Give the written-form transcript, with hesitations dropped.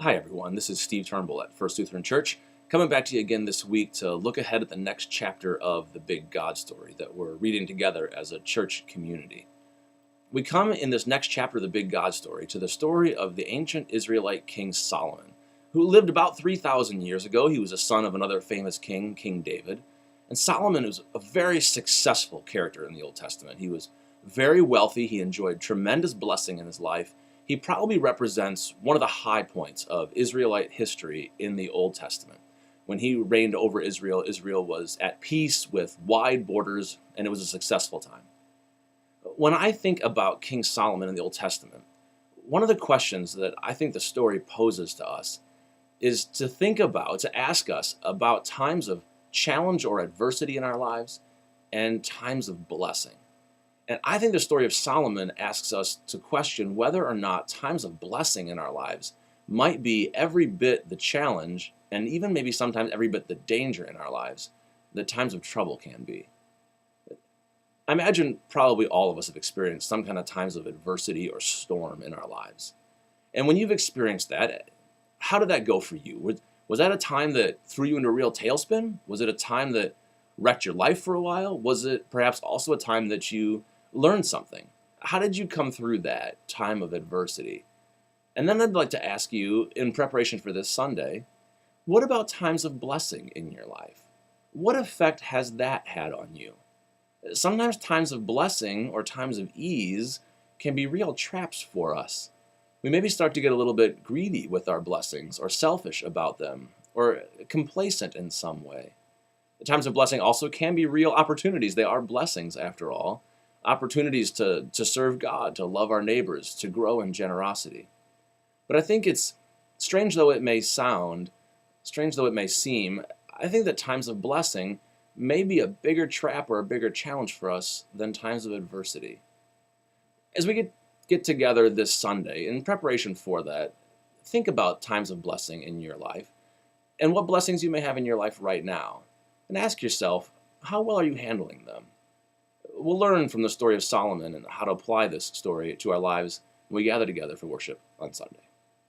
Hi everyone, this is Steve Turnbull at First Lutheran Church, coming back to you again this week to look ahead at the next chapter of the Big God Story that we're reading together as a church community. We come in this next chapter of the Big God Story to the story of the ancient Israelite King Solomon, who lived about 3,000 years ago. He was a son of another famous king, King David. And Solomon was a very successful character in the Old Testament. He was very wealthy. He enjoyed tremendous blessing in his life. He probably represents one of the high points of Israelite history in the Old Testament. When he reigned over Israel, Israel was at peace with wide borders, and it was a successful time. When I think about King Solomon in the Old Testament, one of the questions that I think the story poses to us is to ask us about times of challenge or adversity in our lives and times of blessing. And I think the story of Solomon asks us to question whether or not times of blessing in our lives might be every bit the challenge, and even maybe sometimes every bit the danger in our lives that times of trouble can be. I imagine probably all of us have experienced some kind of times of adversity or storm in our lives. And when you've experienced that, how did that go for you? Was that a time that threw you into a real tailspin? Was it a time that wrecked your life for a while? Was it perhaps also a time that you learned something? How did you come through that time of adversity? And then I'd like to ask you, in preparation for this Sunday, what about times of blessing in your life? What effect has that had on you? Sometimes times of blessing or times of ease can be real traps for us. We maybe start to get a little bit greedy with our blessings, or selfish about them, or complacent in some way. The times of blessing also can be real opportunities. They are blessings, after all. Opportunities to serve God, to love our neighbors, to grow in generosity. But I think it's strange though it may seem, I think that times of blessing may be a bigger trap or a bigger challenge for us than times of adversity. As we get together this Sunday, in preparation for that, think about times of blessing in your life and what blessings you may have in your life right now. And ask yourself, how well are you handling them? We'll learn from the story of Solomon and how to apply this story to our lives when we gather together for worship on Sunday.